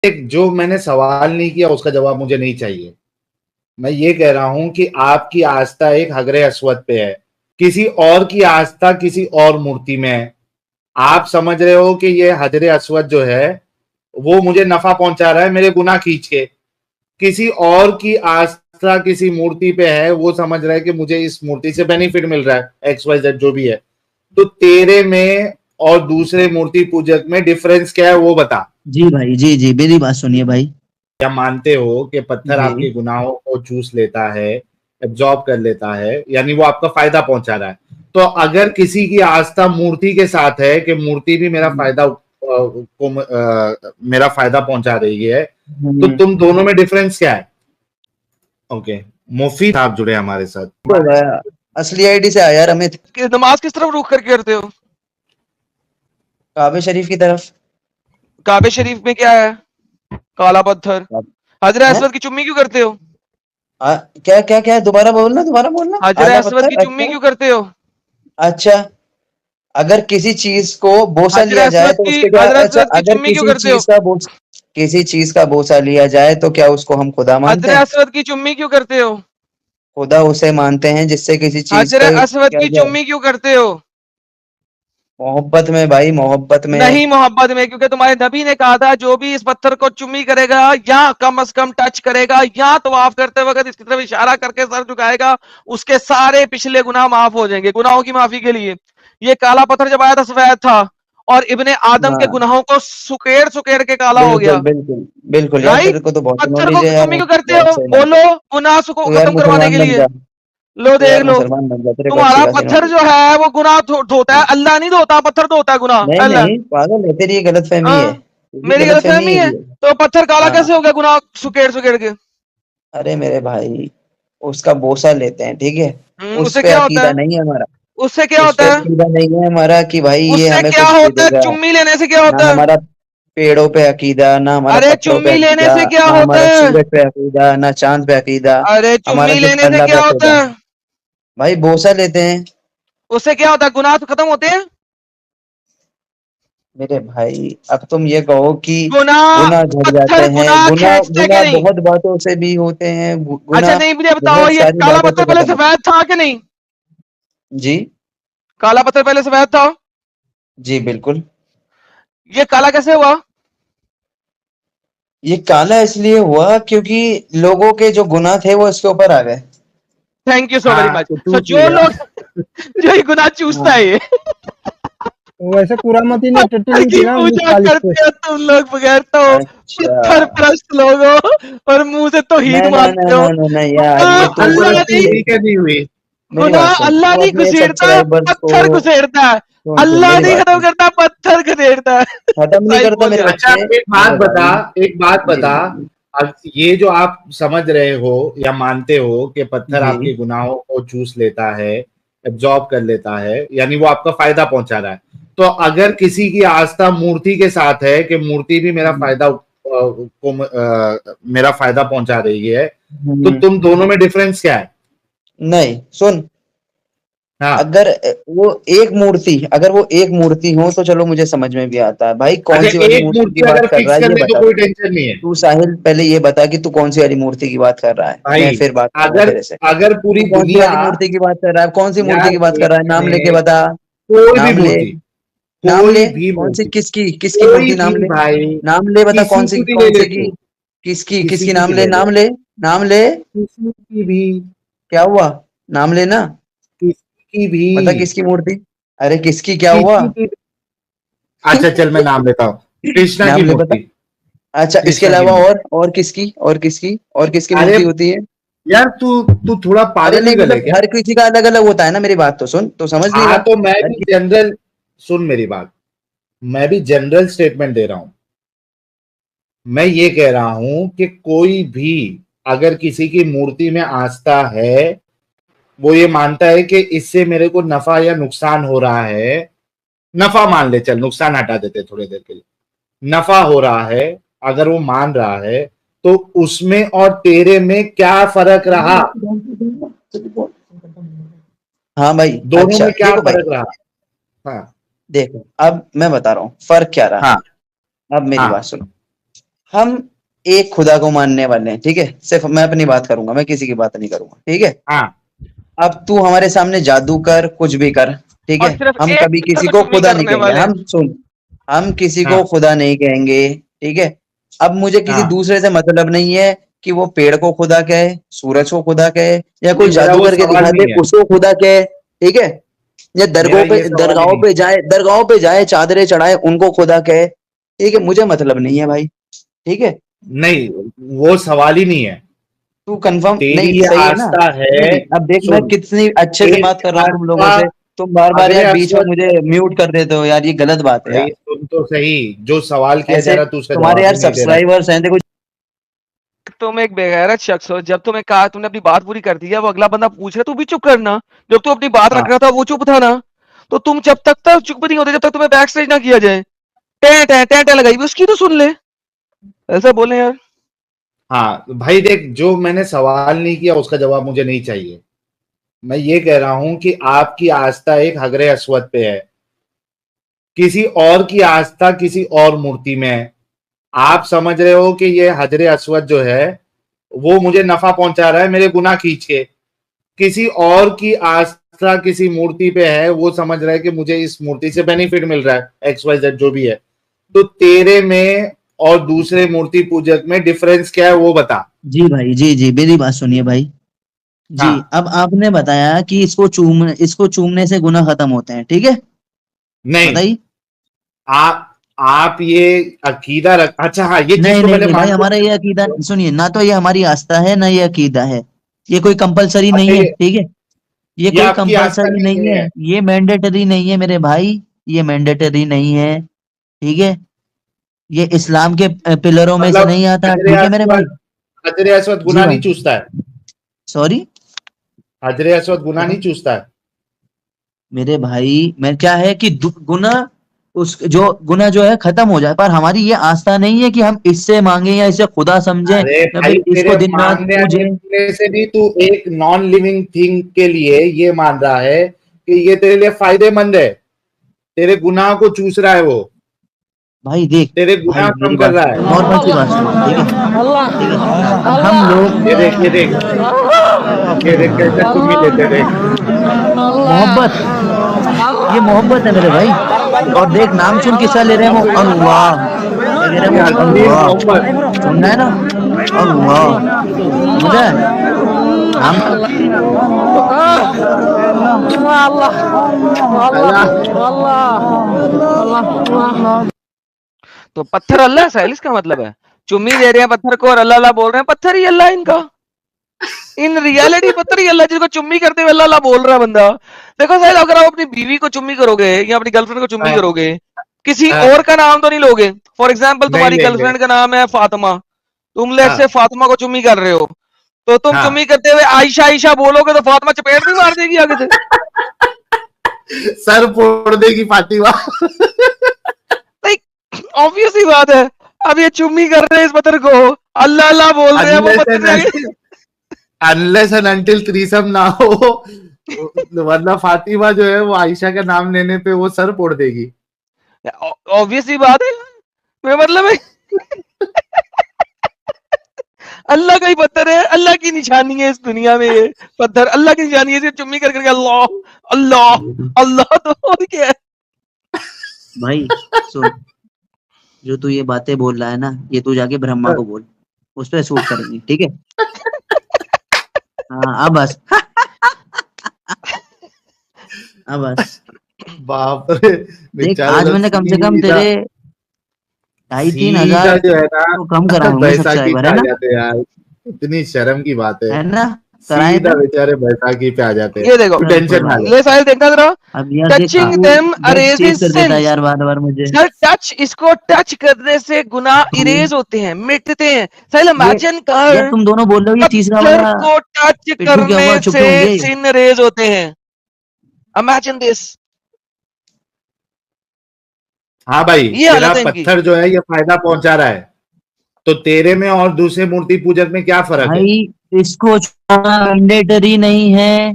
एक जो मैंने सवाल नहीं किया उसका जवाब मुझे नहीं चाहिए। मैं ये कह रहा हूं कि आपकी आस्था एक हजरे अस्वद पे है, किसी और की आस्था किसी और मूर्ति में है। आप समझ रहे हो कि ये हजरे अस्वद जो है वो मुझे नफा पहुंचा रहा है मेरे गुनाह खींच के, किसी और की आस्था किसी मूर्ति पे है, वो समझ रहा है कि मुझे इस मूर्ति से बेनिफिट मिल रहा है, एक्स वाई जेड जो भी है। तो तेरे में और दूसरे मूर्ति पूजक में डिफरेंस क्या है वो बता। जी भाई, जी जी, मेरी बात सुनिए भाई। क्या मानते हो कि पत्थर जी आपके गुनाहों को चूस लेता है, एब्जॉर्ब कर लेता है, यानी वो आपका फायदा पहुंचा रहा है। तो अगर किसी की आस्था मूर्ति के साथ है कि मूर्ति भी मेरा फायदा मेरा फायदा पहुंचा रही है, तो तुम दोनों में डिफरेंस क्या है? ओके, मुफीद आप जुड़े हमारे साथ। तो भाई, असली आईडी से आया यार अमित। नमाज किस तरफ रुख करके करते हो? काबे शरीफ की तरफ। काबे शरीफ में क्या है? काला पत्थर। हजरे हैं? असवद की चुम्मी क्यों करते हो? क्या क्या क्या, दोबारा बोलना, दोबारा बोलना। हजरे आधा असवद पत्थर, की चुम्मी अच्छा क्यों करते हो? अच्छा। अगर किसी चीज को बोसा हजरे लिया जाए असवद तो की उसके क्या, हजरे अच्छा, असवद की अगर चुम्मी क्यों करते हो? किसी चीज का बोसा लिया जाए तो क्या उसको हम खुदा मानते हजरे हैं? असवद की चुम्मी क्यों करते हो? खुदा उसे मानते हैं जिससे किसी चीज हजरे का असवद किया की जाए। चुम्मी क्यों करते हो? मोहब्बत में भाई, मोहब्बत में। नहीं मोहब्बत में, क्योंकि तुम्हारे नबी ने कहा था जो भी इस पत्थर को चुम्मी करेगा या कम से कम टच करेगा या तवाफ करते वक्त इसकी तरफ इशारा करके सर झुकाएगा, उसके सारे पिछले गुनाह माफ हो जाएंगे। गुनाहों की माफी के लिए ये काला पत्थर जब आया था सफेद था, और इब्ने आदम के हाँ, गुनाहों को सुकेड़ सुकेड़ के काला हो बिल्कुल गया। बिल्कुल बिल्कुल यार, राइट? तेरे को तो बहुत पत्थर नॉलेज को है यार, चुम्मी क्यों करते बहुत हो? सही बात है। बोलो, गुनाह को तू यार खत्म करवाने मुसलमान के बन लिए। जा। लो तू यार देख लो, मुसलमान बन जा, तेरे को अच्छी तुम्हारा खासी पत्थर नॉलेज जो है वो गुनाह धोता है, अल्लाह नहीं धोता, पत्थर धोता है गुनाह। है। नहीं अल्लाह। नहीं, पागल है, तेरी ये गलत फहमी है, हाँ, तेरी मेरी गलत फहमी गलतफहमी है है। ये। तो पत्थर काला हाँ, कैसे हो गया गुनाह सुकेड़ सुकेड़ के? अरे मेरे भाई, उसका बोसा लेते हैं, ठीक है। उस उससे पे क्या होता अकीदा है? नहीं है हमारा। उससे क्या उस पे होता है? अकीदा नहीं है हमारा कि भाई ये उससे हमें क्या कुछ दे होता है? देगा। चुम्मी लेने से क्या ना होता है? हमारा पेड़ों पे अकीदा, ना हमारा अरे पत्थरों पे चुम्मी लेने अकीदा, से क्या ना होता हमारा है? सूरज पे अकीदा, ना चांद पे अकीदा। अरे हमारा चुम्मी सिर्फ लेने से अल्लाह पे क्या होता अकीदा। है? भाई बोसा लेते हैं। उससे क्या होता है? गुनाह तो खत्म होते हैं। मेरे भाई, अब तुम ये कहो कि गुनाह, गुनाह झड़ जाते पत्थर हैं। गुनाह गुनाह खींचते के गुनाह नहीं? बहुत बातों से भी होते हैं, अच्छा गुनाह नहीं, मुझे बताओ, बहुत ये सारी काला बातों पत्थर से पहले खत्म होते सफेद था कि नहीं? हैं। जी काला पत्थर पहले सफेद था। जी बिल्कुल। ये काला कैसे हुआ? ये काला इसलिए हुआ क्योंकि लोगों के जो गुनाह थे वो इसके ऊपर आ गए। थैंक यू सो वेरी हाँ, मच। तो सो टूट जो गया। लोग जो ये गुनाह चूसता है, ये वैसे कुरामती ने टट्टी पत्थर नहीं की थी ना पूजा 1940 पे। करते हो तुम लोग, बगैर तो अच्छा। पत्थर परस्त लोग हो और मुंह से तौहीद नहीं नहीं नहीं मानते हो। नहीं नहीं नहीं यार, ये गुनाह तू पत्थर अल्लाह परस्ती नहीं, हुई क्या नहीं हुई? मेरी बात गुनाह सुन, अल्लाह तू नहीं अपने घुसेड़ता, सब्सक्राइबर्स को पत्थर घुसेड़ता है। सुन सुन, अल्लाह मेरी नहीं बात खत्म सुन। करता, पत्थर घुसेड़ता है। खत्म नहीं सही करता बोल मेरे दिया। अच्छा, बच्चे, एक बात मेरे बता, भाई। एक बात जी बता। अब ये जो आप समझ रहे हो या मानते हो कि पत्थर जी। आपके गुनाहों को चूस लेता है, एब्जॉर्ब कर लेता है, यानी वो आपका फायदा पहुंचा रहा है। तो अगर किसी की आस्था मूर्ति के साथ है कि मूर्ति भी मेरा मेरा फायदा पहुंचा रही है, तो हम्म, तुम दोनों में डिफरेंस क्या है? नहीं सुन, हाँ। अगर वो एक मूर्ति हो तो चलो मुझे समझ में भी आता है भाई, कौन अच्छा, सी वाली एक मूर्ति की मूर्ति बात अगर कर फिक्स रहा है कर ये ले तो बता कोई तू। टेंशन नहीं है। तू साहिल पहले ये बता कि तू कौन सी वाली मूर्ति की बात कर रहा है, मैं भाई, फिर बात करूंगा अगर तेरे से। अगर पूरी तू कौन सी दुनिया, वाली मूर्ति की बात कर रहा है, कौन सी मूर्ति यार की बात कर एक रहा है, नाम लेके मिनट, बता। कोई भी नाम ले, मूर्ति, नाम कोई ले। भी कौन सी, मूर्ति, किसकी किसकी कोई मूर्ति, भी नाम ले। भाई, नाम ले, बता किसी कौन सी, की भी ले कौन ले से की, तू, किसकी किसी किसकी, की नाम भी ले, ले ले, नाम ले। नाम ले। किसी की भी, क्या हुआ? नाम लेना। किसी की भी, बता किसकी मूर्ति। अरे किसकी, क्या हुआ? किसी की। अच्छा चल, मैं नाम लेता हूँ। कृष्णा की नाम ले बता। मूर्ति, अच्छा, इसके कृष्णा की अलावा मूर्ति। और किसकी, और किसकी अरे मूर्ति होती है? यार, तू तू थोड़ा अरे पागल नहीं, विगल है मतलब क्या? हर किसी का अलग अलग होता है ना, मेरी बात तो सुन, तो समझ नहीं हाँ, रहा। तो मैं हर भी किसी। जनरल, सुन मेरी बात, मैं भी जनरल स्टेटमेंट दे रहा हूं। मैं ये कह रहा हूं कि कोई भी अगर किसी की मूर्ति में आस्था है, वो ये मानता है कि इससे मेरे को नफा या नुकसान हो रहा है, नफा मान ले, चल नुकसान हटा देते थोड़ी देर के लिए, नफा हो रहा है, अगर वो मान रहा है, तो उसमें और तेरे में क्या फर्क रहा? हाँ भाई, दोनों अच्छा में क्या देखो भाई, फर्क रहा? हाँ। देखो अब मैं बता रहा हूँ फर्क क्या रहा। हाँ। अब मेरी हाँ। बात सुनो। हम एक खुदा को मानने वाले हैं, ठीक है, सिर्फ मैं अपनी बात करूंगा, मैं किसी की बात नहीं करूंगा, ठीक है। हाँ अब तू हमारे सामने जादू कर, कुछ भी कर, ठीक और है, सिर्फ हम एक कभी पत्थर किसी को को चुम्मी खुदा नहीं करने कहेंगे, वाले हैं। हम सुन, हम किसी को हाँ खुदा नहीं कहेंगे, ठीक है। अब मुझे किसी हाँ दूसरे से मतलब नहीं है कि वो पेड़ को खुदा कहे, सूरज को खुदा कहे, या कोई नहीं, मेरा जादू वो करके सवाल दिखा दे नहीं है, उसको खुदा कहे, ठीक है। या मेरा ये सवाल ही नहीं। दरगाहों पे जाए, चादरें चढ़ाए, उनको खुदा कहे, ठीक है, मुझे मतलब नहीं है भाई, ठीक है। नहीं, वो सवाल ही नहीं है। तू कंफर्म तेरी नहीं, ये सही है ना? आस्था है। नहीं नहीं, अब देख मैं सुन, कितनी अच्छे से तेरी बात कर रहा हूँ तुम लोगों आस्था से, तुम बार बार अगले यार बीच में अस्वत। मुझे म्यूट कर देते हो यार, ये गलत बात है भाई यार। सुन तो सही, जो सवाल किया जा ऐसे रहा तू उसका तुम्हारे जवाब यार ही नहीं दे रहा। सब्सक्राइबर्स हैं, देखो। तुम एक बेगैरत शख्स हो। जब तुम्हें कहा, तुमने अपनी बात पूरी कर दी है, वो अगला बंदा पूछ रहा है, तू भी चुप करना। जब तू अपनी बात हाँ रख रहा था वो चुप था ना, तो तुम जब तक चुप नहीं होते, जब तक तुम्हें बैक स्टेज ना किया जाए। टे टे टे टे लगाई भी, उसकी तो सुन ले। ऐसा बोले यार। हाँ भाई देख, जो मैंने सवाल नहीं किया उसका जवाब मुझे नहीं चाहिए। मैं ये कह रहा हूं कि आपकी आस्था एक हजरे अस्वद पे है, किसी और की आस्था किसी और मूर्ति में है। आप समझ रहे हो कि ये हजरे अस्वद जो है वो मुझे नफा पहुंचा रहा है, मेरे गुनाह खींच के। किसी और की आस्था किसी मूर्ति पे है, वो समझ रहा है कि मुझे इस मूर्ति से बेनिफिट मिल रहा है, एक्स वाई जेड जो भी है। तो तेरे में और दूसरे मूर्ति पूजक में डिफरेंस क्या है वो बता। जी भाई, जी जी, मेरी बात सुनिए भाई जी। हाँ अब आपने बताया कि इसको चूमने से गुनाह खत्म होते हैं, ठीक है, नहीं, बताइए। आप ये अकीदा रख, अच्छा हाँ ये चीज नहीं तो नहीं पहले नहीं भाई, मान लो। हमारा ये अकीदा सुनिए ना, तो ये हमारी आस्था है ना ये अकीदा है, ये कोई कंपलसरी अच्छा नहीं है, ठीक है। ये ये कोई आपकी आस्था कंपलसरी नहीं नहीं है, है। ये मैंडेटरी नहीं है मेरे भाई, ये मैंडेटरी नहीं है, ठीक है। ये इस्लाम के पिलरों में से मतलब नहीं आता, हजरे ठीक है मेरे भाई। अस्वद, हजरे अस्वद जी गुनाह नहीं भाई, चूसता है। सॉरी। हजरे अस्वद गुनाह नहीं चूसता है। मेरे भाई मैं क्या है कि गुना, उस जो गुना जो है खत्म हो जाए, पर हमारी ये आस्था नहीं है कि हम इससे मांगे या इसे खुदा समझें अरे या भाई, फिर तेरे इसको दिन रात मानने पूजें। अनमानने से भी तू एक नॉन लिविंग थिंग के लिए ये मान रहा है कि ये तेरे लिए फायदेमंद है। तेरे गुनाह को चूस रहा है वो, भाई देख, तेरे भाई गुनाह कम मेरी कर बात रहा सुन, है। नॉर्मल सी बात सुनो, ठीक है, ठीक है। अब हम लोग ये देख, ये देख, ये देख कैसे चुम्मी लेते देख। मोहब्बत, ये मोहब्बत है मेरे भाई। और देख नाम सुन किसका ले रहे हैं वो, अल्लाह, क्या कह रहे हैं ये वो, हसीन मोहब्बत। अल्लाह, सुन रहे हैं ना, अल्लाह, समझ रहे हैं? नाम तो पत्थर अल्लाह है, साहिल, इसका मतलब है। चुम्मी दे रहे हैं पत्थर को और अल्लाह अल्लाह बोल रहे हैं, पत्थर ही अल्लाह है इनका। इन रियलिटी पत्थर ही अल्लाह, जिसको चुम्मी करते हुए अल्लाह अल्लाह बोल रहा है बंदा। देखो साहिल, अगर आप अपनी बीवी को चुम्मी करोगे या अपनी गर्लफ्रेंड को चुम्मी हाँ, करोगे, किसी हाँ, और का नाम तो नहीं लोगे। फॉर एग्जाम्पल, नहीं तुम्हारी लेंगे। गर्लफ्रेंड का नाम है फातिमा, तुम लेट से हाँ फातिमा को चुम्मी कर रहे हो, तो तुम हाँ चुम्मी करते हुए आयशा आयशा बोलोगे तो फातिमा चपेट भी मार देगी आगे से। सर फोड़ देगी फातिमा। लाइक ऑब्वियस ही बात है। अब ये चुम्मी कर रहे हैं इस पत्थर को, अल्लाह अल्लाह बोल रहे हैं, वो पत्थर ने आगे अनलेस एंड अनटिल थ्रीसम ना हो, वरना फातिमा जो है वो आयशा का नाम लेने पे वो सर फोड़ देगी। ऑब्वियस ही बात है। मैं मतलब है अल्लाह का ही पत्थर है, अल्लाह की निशानी है इस दुनिया में। ये पत्थर अल्लाह की निशानी है, चुम्मी कर करके अल्लाह अल्लाह अल्लाह, तो और क्या है। भाई सुन, जो तू ये बातें बोल रहा है ना, ये तू जाके ब्रह्मा को बोल, उस पर शूट करेंगे, ठीक है। हाँ अब बस, अब बस। बाप रे, देख बेचारे आज लोग मैंने कम से कम सीधा तेरे 2,500-3,000 सीधा जो है ना तो कम कराए होंगे बैसाखी सब्सक्राइबर, पे है आ ना, जाते हैं यार। इतनी शर्म की बात है। है ना, कराए सीधा थे। बेचारे बैसाखी पे आ जाते हैं। ये देखो, तू चल कोई टेंशन ना बात ले। ले साहिल देखना जरा। नहीं। अब यार देख टचिंग हाँ तू देम बैक स्टेज अरेजेस कर देता है सिंस। यार बार बार मुझे। सर टच, इसको टच करने से गुनाह तू इरेज होते हैं, मिटते हैं। साहिल ये इमेजिन यार कर, तुम दोनों बोल रहे हो, ये तीसरा पत्थर वाला को टच पिट्ठू क्या करने हुआ, चुप से होंगे। सिन रेज होते हैं। इमेजिन दिस, हाँ भाई, ये तेरा हालत है इनकी। पत्थर जो है ये फायदा पहुंचा रहा है, तो तेरे में और दूसरे मूर्ति पूजक में क्या फर्क है। भाई इसको छूना मैंडेटरी नहीं है,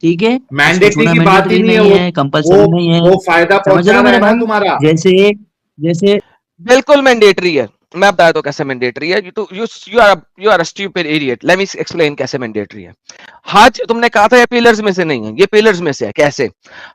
ठीक है, इसको मैंडेटरी छूना की बात ही मैंडेटरी नहीं है नहीं वो है, वो कंपलसरी नहीं है। वो फायदा समझ रहे पहुंचा हो रहा मेरे है ना भाई, तुम्हारा। जैसे जैसे बिल्कुल मैंडेटरी है। मैं बताया तो कैसे मैंडेटरी है। You are stupid idiot. Let me explain कैसे मैंडेटरी है। हज तुमने कहा था ये पिलर्स में से नहीं है, ये पिलर्स में से है। कैसे?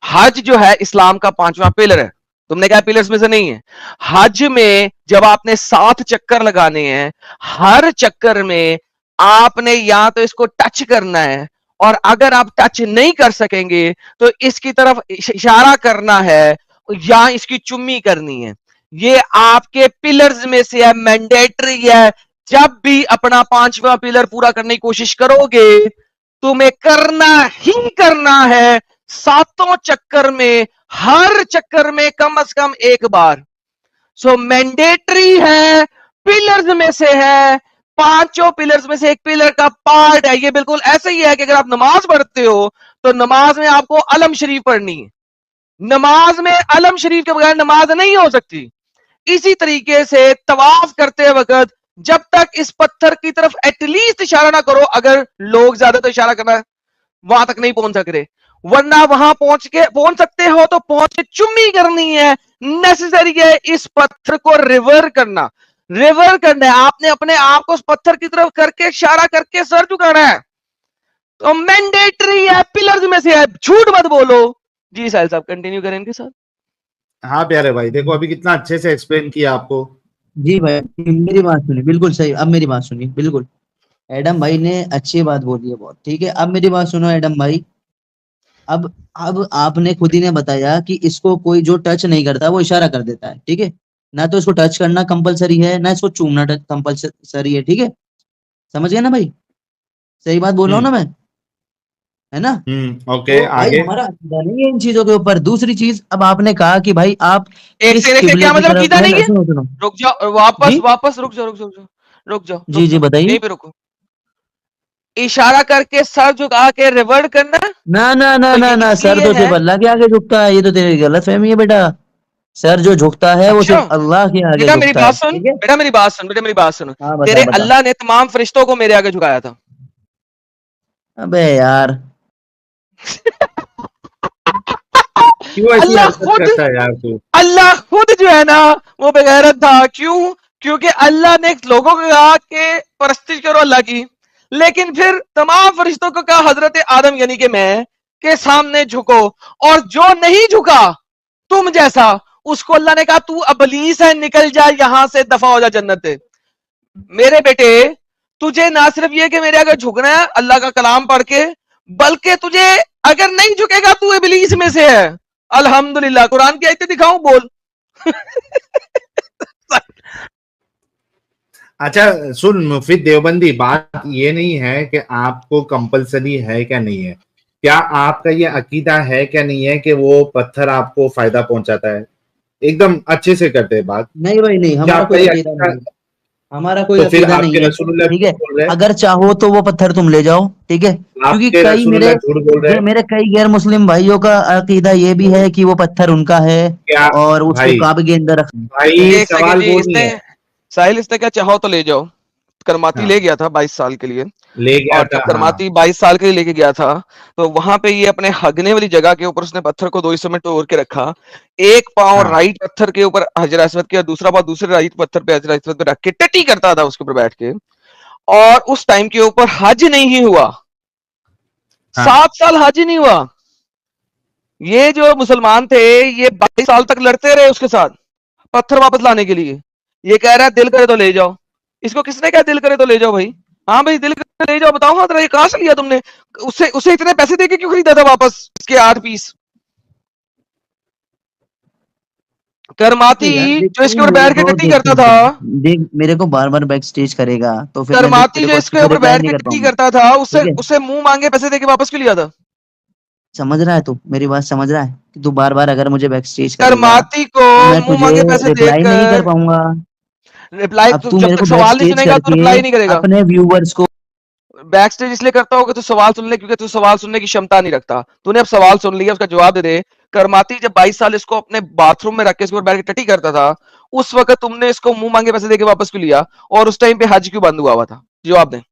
हज जो है इस्लाम का 5वां पिलर है, तुमने कहा पिलर्स में से नहीं है। हज में जब आपने 7 चक्कर लगाने हैं, हर चक्कर में आपने या तो इसको टच करना है, और अगर आप टच नहीं कर सकेंगे तो इसकी तरफ इशारा करना है या इसकी चुम्मी करनी है। ये आपके पिलर्स में से है, मैंडेटरी है। जब भी अपना 5वां पिलर पूरा करने की कोशिश करोगे, तुम्हें करना ही करना है 7 चक्कर में, हर चक्कर में कम से कम एक बार। सो मैंडेटरी है, पिलर्स में से है, 5 पिलर्स में से एक पिलर का पार्ट है। ये बिल्कुल ऐसे ही है कि अगर आप नमाज पढ़ते हो तो नमाज में आपको अलम शरीफ पढ़नी है, नमाज में अलम शरीफ के बगैर नमाज नहीं हो सकती। इसी तरीके से तवाफ करते वक्त जब तक इस पत्थर की तरफ एटलीस्ट इशारा ना करो, अगर लोग ज्यादा तो इशारा करना वहां तक नहीं पहुंच सक रहे, वरना वहां पहुंच सकते हो तो पहुंच के चुम्मी करनी है। नेसेसरी है इस पत्थर को रिवर करना है। आपने अपने आप को उस पत्थर की तरफ करके इशारा करके सर झुकाना है। तो मैंडेटरी है, पिलर्स में से है, झूठ मत बोलो। जी साहिल साहब कंटिन्यू करें इनके साथ। हाँ प्यारे भाई, देखो अभी कितना अच्छे से एक्सप्लेन किया आपको। जी भाई मेरी बात सुनिए, बिल्कुल सही। अब मेरी बात सुनिए, बिल्कुल एडम भाई ने अच्छी बात बोली है बहुत, ठीक है। अब मेरी बात सुनो एडम भाई। अब आपने खुद ही ने बताया कि इसको कोई जो टच नहीं करता वो इशारा कर देता है, ठीक है। ना तो इसको टच करना कंपलसरी है, ना इसको चूमना कंपलसरी है, ठीक है। समझ गए ना भाई? सही बात बोल रहा हूँ ना मैं, है ना? ओके, तो भाई आगे। हमारा अकीदा नहीं है इन चीजों के ऊपर। दूसरी चीज, अब आपने कहा कि भाई आप एक किस से किबले क्या की मतलब तरफ, कीदा नहीं है? सुनो सुनो रुक जाओ, वापस जी वापस रुक जाओ, रुक जाओ, रुक जाओ, जी जी बताइए। यहीं पे रुको। इशारा करके सर झुका के रिवर्ट करना, ना ना ना तो ना ये ना, सर इसलिए तो है। सिर्फ अल्लाह के आगे झुकता है, ये तो तेरी गलत फहमी है बेटा। सर जो झुकता है वो अच्छा सिर्फ अल्लाह के आगे बेटा मेरी झुकता बात है, सुन, ठीक है। बेटा मेरी बात सुन, बेटा मेरी बात सुन। हाँ बता तेरे बता। अल्लाह ने तमाम फरिश्तों को मेरे आगे झुकाया था। अबे यार, क्यों ऐसी अल्लाह हरकत खुद, करता है यार तू? अल्लाह खुद जो है ना वो बेगैरत था। क्यों? क्योंकि अल्लाह ने लोगों को कहा कि परस्तिश करो अल्लाह की, लेकिन फिर तमाम फरिश्तों को कहा हजरत आदम यानी कि मैं के सामने झुको, और जो नहीं झुका तुम जैसा, उसको अल्लाह ने कहा तू अबलीस है, निकल जा यहां से, दफा हो जा जन्नत से। मेरे बेटे, तुझे ना सिर्फ ये कि मेरे आगे झुकना है अल्लाह का कलाम पढ़ के, बल्कि तुझे अगर नहीं झुकेगा तू इबलीस में से है। अल्हम्दुलिल्लाह। कुरान की आयतें दिखाऊं? बोल। अच्छा सुन मुफीद देवबंदी, बात ये नहीं है कि आपको कंपलसरी है क्या नहीं है, क्या आपका ये अकीदा है क्या नहीं है कि वो पत्थर आपको फायदा पहुंचाता है? एकदम अच्छे से करते हैं बात। नहीं भाई नहीं, क्या हमारा आपका कोई ये अकीदा अकीदा? नहीं है, हमारा कोई तो फिर अकीदा नहीं आपके है, रसूलुल्लाह ठीक झूठ है। बोल रहे हैं, अगर चाहो तो वो पत्थर तुम ले जाओ, ठीक है, क्योंकि आपके कई रसूलुल्लाह झूठ बोल रहे हैं। मेरे कई गैर मुस्लिम भाइयों का अकीदा ये भी है कि वो पत्थर उनका है क्या और उसको भाई? काबे के अंदर भाई एक सेकंड सवाल जी, वो नहीं इसने है। साहिल इसने क्या चाहो तो ले जाओ। करमाती ले हाँ, गया था 22 साल के लिए, ले गया और जब था, हाँ। करमाती 22 साल के लिए लेके गया था तो वहां पे ये अपने हगने वाली जगह के ऊपर उसने पत्थर को 2 हिस्सों में तोड़ के रखा। एक पांव हाँ, राइट पत्थर के ऊपर हजर अस्वद के और दूसरा पांव दूसरे राइट पत्थर पे हजर अस्वद पे रख के टटी करता था उसके ऊपर बैठ के। और उस टाइम के ऊपर हज नहीं हुआ, हाँ। 7 साल हज नहीं हुआ। ये जो मुसलमान थे ये 22 साल तक लड़ते रहे उसके साथ पत्थर वापस लाने के लिए। ये कह रहा है दिल करे तो ले जाओ। इसको किसने कहा दिल करे तो ले जाओ भाई? हाँ भाई दिल करे ले जाओ। बताओ हाँ, ये कहां से लिया तुमने? उससे उसे इतने पैसे देके क्यों खरीदा था वापस इसके 8 पीस? करमाती यार जो देखते इसके हैं ऊपर वो बैठ के वो टट्टी देखते करता था, हैं। देख मेरे को बार बार बैक स्टेज करेगा तो फिर मैं करमाती तेरे जो को अच्छे इसके से ऊपर रिप्लाई बैठ नहीं के कर टट्टी पाऊंगा, करता था, ठीक उससे है। उससे मुंह मांगे पैसे देके वापस क्यों लिया था? समझ रहा है तू मेरी बात? समझ रहा है कि तू बार बार अगर मुझे बैक स्टेज करेगा करमाती को तो मैं मुंह तुझे मांगे पैसे रिप्लाई नहीं कर देकर पाऊंगा। रिप्लाई, अब तू तू जब मेरे तक को बैक सवाल नहीं स्टेज सुनेगा तो करके रिप्लाई नहीं करेगा। अपने व्यूवर्स को बैक स्टेज इसलिए करता होगा तो सवाल सुन ले, क्योंकि तू सवाल सुनने की क्षमता नहीं रखता। तूने अब सवाल सुन लिया, उसका जवाब दे दे। करमाती जब 22 साल इसको अपने बाथरूम में रख के इसके ऊपर बैठ के टटी करता था, उस वक्त तुमने इसको मुंह मांगे पैसे देके वापस क्यों लिया? और उस टाइम पे हज क्यों बंद हुआ था? जवाब दे।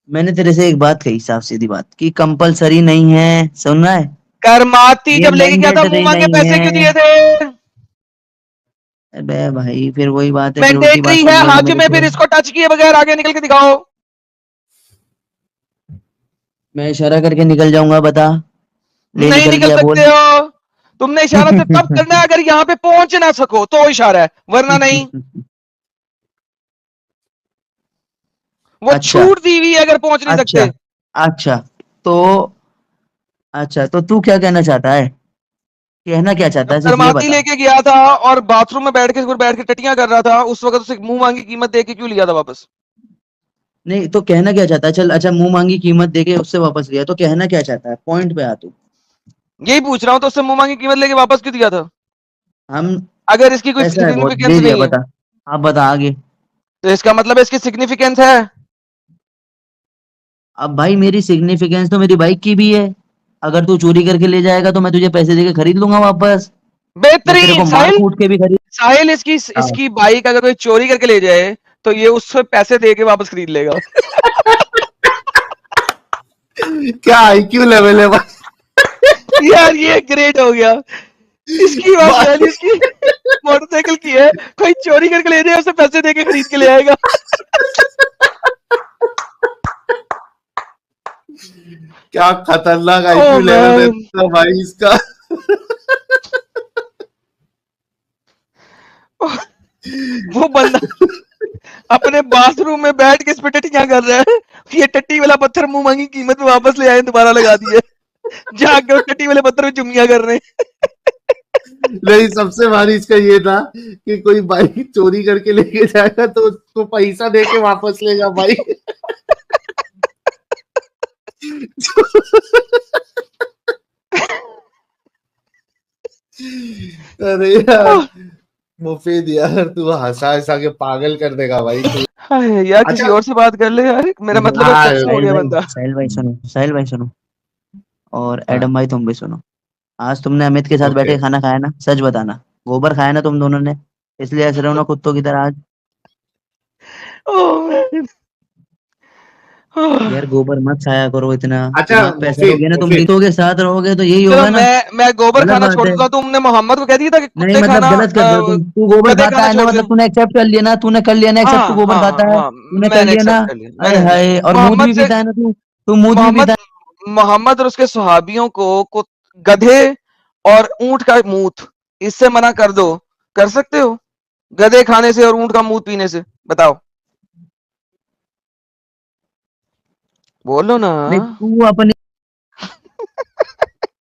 मैंने तेरे से एक बात कही, साफ सीधी बात, कि कंपलसरी नहीं है, सुन रहा है? करमाती ये जब लेके गया था मुंह मैंडेटरी मांगे नहीं पैसे क्यों है। दिए थे? अबे भाई फिर वही बात है, फिर उल्टी मैंडेटरी बात है करने वाले हाथ मेरे में, को। फिर इसको टच किए बगैर आगे निकल के दिखाओ। मैं इशारा करके निकल जाऊंगा, बता। ले नहीं निकल निकल गया, सकते बोल। हो। तुमने इशारा सिर्फ तब करना है अगर यहाँ पे पहुंच ना सको तो इशारा है, वरना नहीं। वो अच्छा छूट दी हुई है अगर पहुंच नहीं अच्छा सकते। अच्छा। तो अच्छा, तो तू क्या कहना चाहता है? कहना क्या चाहता जब है, सिर्फ ये दरमाती बता। लेके गया था और बाथरूम में बैठ के टटियां कर रहा था, उस वक्त उसे मुंह मांगी कीमत दे के क्यों लिया था वापस? नहीं तो कहना क्या चाहता है? चल अच्छा, मुंह मांगी कीमत देके उससे वापस लिया, तो कहना क्या चाहता है? पॉइंट पे आ तू। यही पूछ रहा हूं, तो उससे मुंह मांगी कीमत लेके वापस क्यों दिया था हम अगर इसकी कोई पैसा है बहुत, सिग्निफिकेंस दे दिया, नहीं है? बता। आप बता आगे। तो इसका मतलब है इसकी सिग्निफिकेंस है। अब भाई मेरी सिग्निफिकेंस तो मेरी बाइक की भी है। अगर तू चोरी करके ले जाएगा तो मैं तुझे पैसे देके खरीद लूंगा वापस। मैं तेरे को बेहतरीन मार साहिल। कूट के भी खरीद। साहिल इसकी हाँ। इसकी बाइक अगर कोई चोरी करके ले जाए तो ये उससे पैसे दे के वापस खरीद लेगा। क्या आईक्यू लेवल है भाई। यार ये ग्रेट हो गया। इसकी बात भाई, पहले इसकी मोटरसाइकिल की है, कोई चोरी करके ले जाए उसे पैसे दे के खरीद के ले आएगा। क्या खतरनाक ओ आईक्यू लेवल है मैन, भाई इसका। वो बंदा अपने बाथरूम में बैठ के इस पे टट्टियां कर रहा है, ये टट्टी वाला पत्थर मुंह मांगी कीमत में वापस ले आए, दोबारा लगा दिए, जाके उस टट्टी वाले पत्थर में चुम्मियां कर रहे हैं। नहीं, सबसे भारी इसका ये था कि कोई बाइक चोरी करके लेके जाएगा तो उसको पैसा दे के वापस लेगा भाई। अरे यार, मुफीद यार, तू हंसा हंसा के पागल कर देगा भाई तू। हाय, यार किसी अच्छा। और से बात कर ले यार, मेरा मतलब हाँ अपसेट हो गया बंदा। साहिल भाई सुनो, साहिल भाई सुनो, और हाँ, एडम भाई तुम भी सुनो। आज तुमने अमित के साथ बैठ ओके। के खाना खाया ना? सच बताना। गोबर खाया ना तुम दोनों ने? इसलिए ऐसे रहो ना कुत्तों की तरह आज। Oh man. यार गोबर मत खाया करो इतना। अच्छा दिमाग पे असर हो मुफीद, गया ना, तुम मुफीद। दोस्तों के साथ रहोगे तो यही चलो होगा ना। मैं गोबर गलत खाना बात छोड़ है। देता हूं, तुमने मोहम्मद को कह दिया था कि नहीं कुत्ते मतलब खाना गलत कर रहे हो तुम। तू गोबर गधे खाता खाना है ना, छोड़ मतलब दें। तूने एक्सेप्ट कर लिया ना, तूने कर लिया ना एक्सेप्ट, तू हाँ गोबर हाँ खाता है, हाँ, तूने कर मैंने लिया ना। एक्सेप्ट कर लिया, अरे मैंने हाय, और मूत मोहम्मद भी से पीता है ना तू मूत भी मोहम्मद पीता मोहम्मद और उसके सहाबियों को गधे और ऊंट का मूत इससे मना कर दो, कर सकते हो? गधे खाने से और ऊंट का मूत पीने से, बताओ, बोलो ना। है। नहीं तू अपनी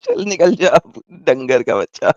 चल निकल जा अब, डंगर का बच्चा।